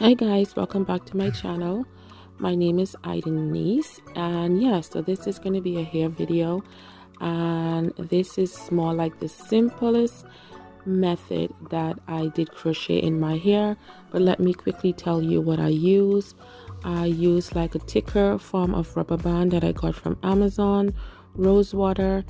Hi guys, welcome back to my channel. My name is IDANISE, and yeah, so this is going to be a hair video, and this is more like the simplest method that I did crochet in my hair. But let me quickly tell you what I use. I use like a thicker form of rubber band that I got from Amazon, Rosewater,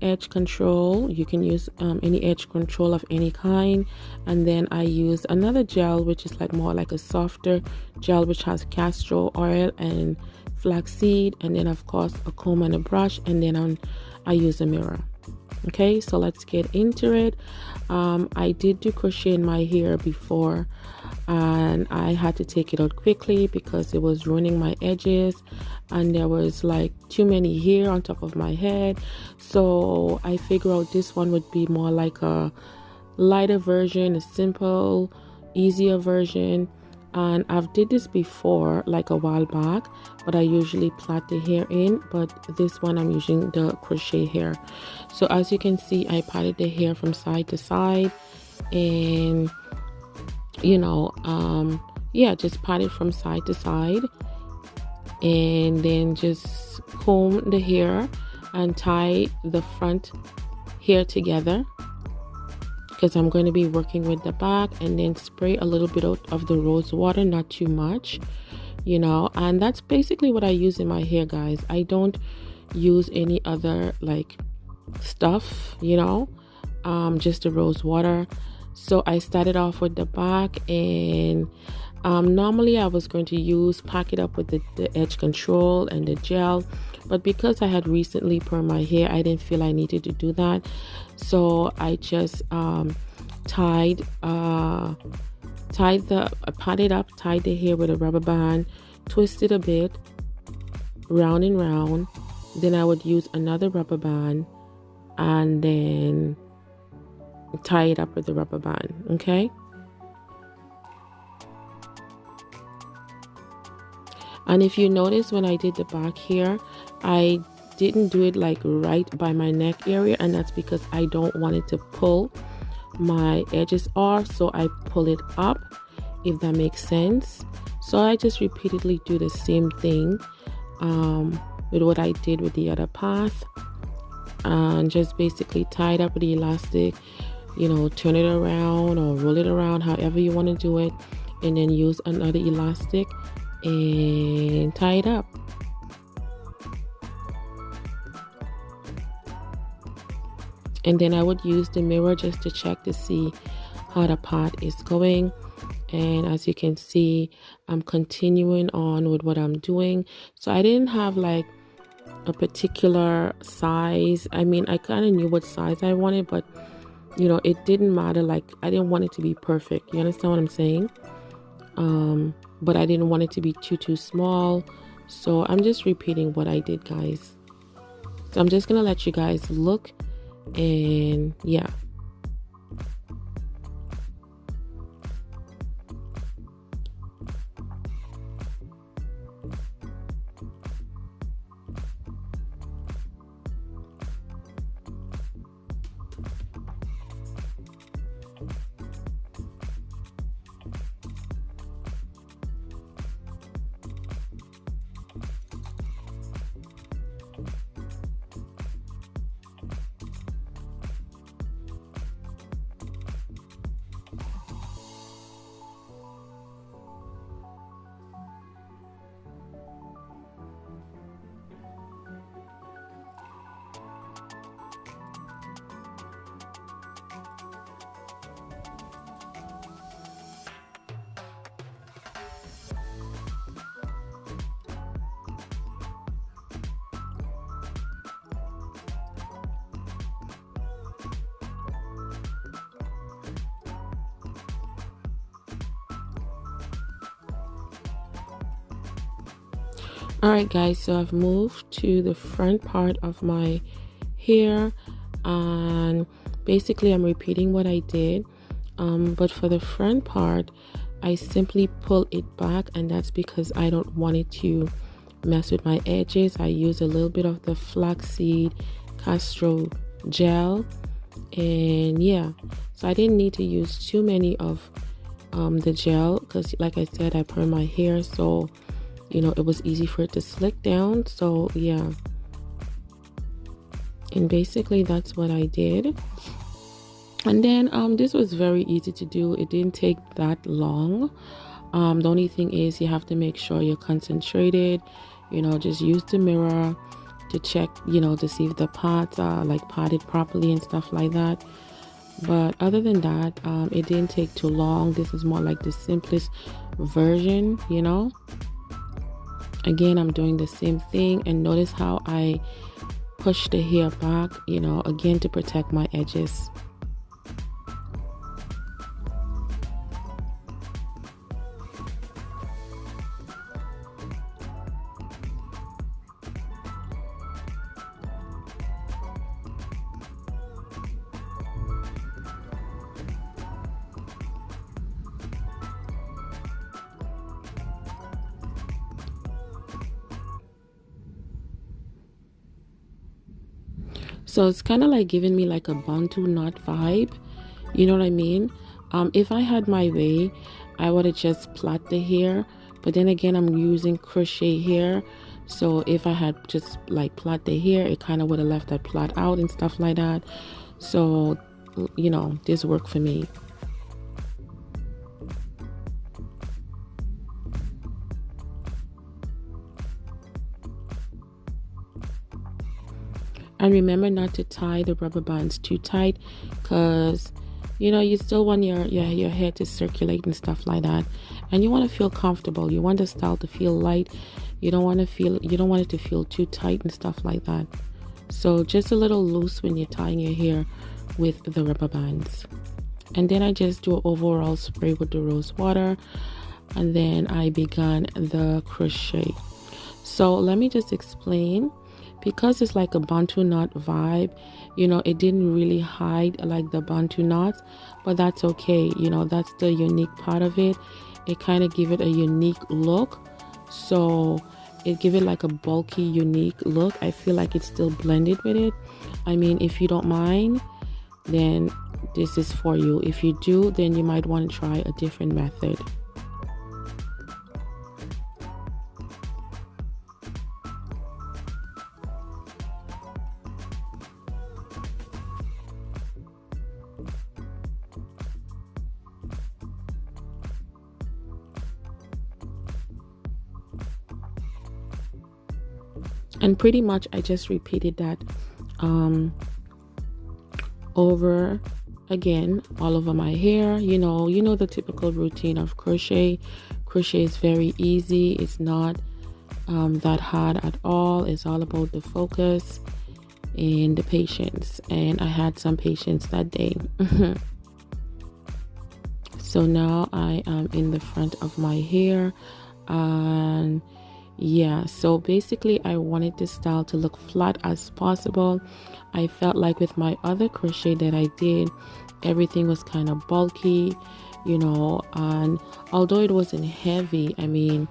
edge control. You can use any edge control of any kind, and then I use another gel which is like more like a softer gel which has castor oil and flaxseed, and then of course a comb and a brush, and then I use a mirror. Okay, so let's get into it. I did do crochet in my hair before, and I had to take it out quickly because it was ruining my edges and there was like too many hair on top of my head. So I figured out this one would be more like a lighter version, a simple, easier version. And I've did this before like a while back, but I usually plait the hair in, but this one I'm using the crochet hair. So as you can see, I patted the hair from side to side, and yeah, just pat it from side to side, and then just comb the hair and tie the front hair together, because I'm going to be working with the back, and then spray a little bit of the rose water, not too much, and that's basically what I use in my hair, guys. I don't use any other like stuff, just the rose water. So I started off with the back, and normally I was going to pack it up with the edge control and the gel, but because I had recently permed my hair, I didn't feel I needed to do that. So I just tied the hair with a rubber band, twisted a bit, round and round. Then I would use another rubber band and then tie it up with the rubber band. Okay, and if you notice, when I did the back here, I didn't do it like right by my neck area, and that's because I don't want it to pull my edges off, so I pull it up, if that makes sense. So I just repeatedly do the same thing with what I did with the other path, and just basically tie it up with the elastic, turn it around or roll it around, however you want to do it, and then use another elastic and tie it up. And then I would use the mirror just to check to see how the part is going. And as you can see, I'm continuing on with what I'm doing. So I didn't have like a particular size. I mean, I kind of knew what size I wanted, but it didn't matter. Like, I didn't want it to be perfect. You understand what I'm saying? But I didn't want it to be too small. So I'm just repeating what I did, guys. So I'm just gonna let you guys look, and yeah. Alright guys, so I've moved to the front part of my hair, and basically I'm repeating what I did, but for the front part I simply pull it back, and that's because I don't want it to mess with my edges. I use a little bit of the flaxseed Castor gel, and yeah, so I didn't need to use too many of the gel, because like I said, I perm my hair, so you know, it was easy for it to slick down. So yeah, and basically that's what I did. And then this was very easy to do. It didn't take that long. The only thing is you have to make sure you're concentrated, you know, just use the mirror to check, you know, to see if the parts are like parted properly and stuff like that. But other than that, it didn't take too long. This is more like the simplest version, you know. Again, I'm doing the same thing, and notice how I push the hair back, you know, again to protect my edges. So it's kind of like giving me like a bantu knot vibe, you know what I mean? If I had my way, I would have just plait the hair, but then again, I'm using crochet hair, so if I had just like plait the hair, it kind of would have left that plait out and stuff like that. So you know, this worked for me. And remember not to tie the rubber bands too tight, because you know, you still want your hair to circulate and stuff like that, and you want to feel comfortable. You want the style to feel light. You don't want it to feel too tight and stuff like that. So just a little loose when you're tying your hair with the rubber bands. And then I just do an overall spray with the rose water, and then I began the crochet. So let me just explain. Because it's like a bantu knot vibe, you know, it didn't really hide like the bantu knots, but that's okay. You know, that's the unique part of it. It kind of give it a unique look, so it give it like a bulky unique look. I feel like it's still blended with it. I mean, if you don't mind, then this is for you. If you do, then you might want to try a different method. And pretty much I just repeated that over again all over my hair. You know the typical routine of crochet. Crochet is very easy. It's not that hard at all. It's all about the focus and the patience, and I had some patience that day. So now I am in the front of my hair, and yeah, so basically I wanted this style to look flat as possible. I felt like with my other crochet that I did, everything was kind of bulky, you know, and although it wasn't heavy, I mean,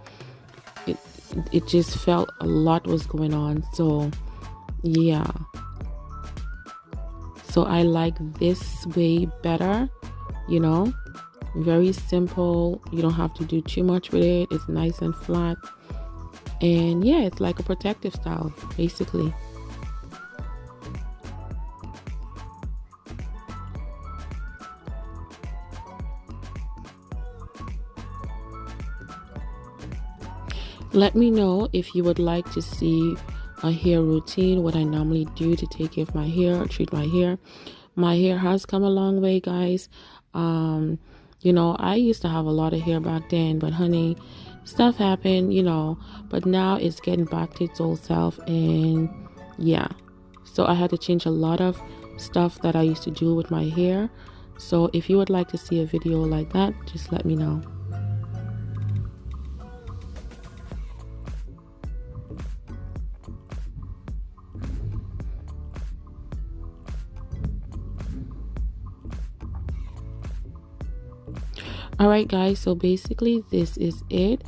it just felt a lot was going on. So yeah, so I like this way better, you know, very simple. You don't have to do too much with it. It's nice and flat. And yeah, it's like a protective style, basically. Let me know if you would like to see a hair routine, what I normally do to take care of my hair, treat my hair. My hair has come a long way, guys. You know, I used to have a lot of hair back then, but honey, stuff happened, you know, but now it's getting back to its old self. And yeah, so I had to change a lot of stuff that I used to do with my hair. So if you would like to see a video like that, just let me know. Alright guys, so basically this is it.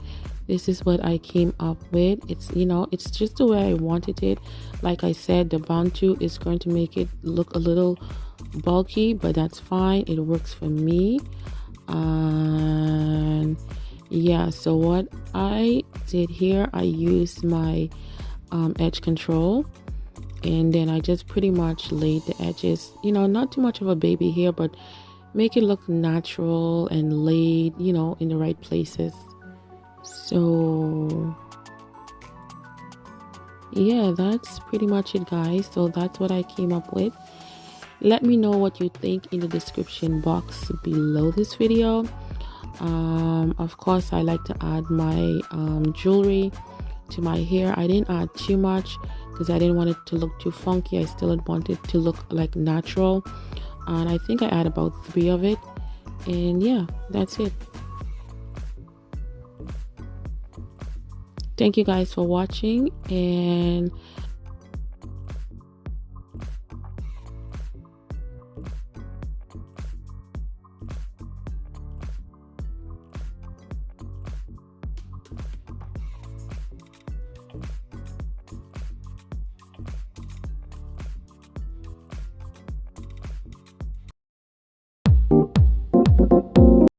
This is what I came up with. It's, you know, it's just the way I wanted it. Like I said, the bantu is going to make it look a little bulky, but that's fine. It works for me. And yeah, so what I did here, I used my edge control, and then I just pretty much laid the edges, you know, not too much of a baby hair, but make it look natural and laid, you know, in the right places. So yeah, that's pretty much it, guys. So that's what I came up with. Let me know what you think in the description box below this video. Of course, I like to add my jewelry to my hair. I didn't add too much because I didn't want it to look too funky. I still want it to look like natural, and I think I add about 3 of it. And yeah, that's it. Thank you guys for watching, and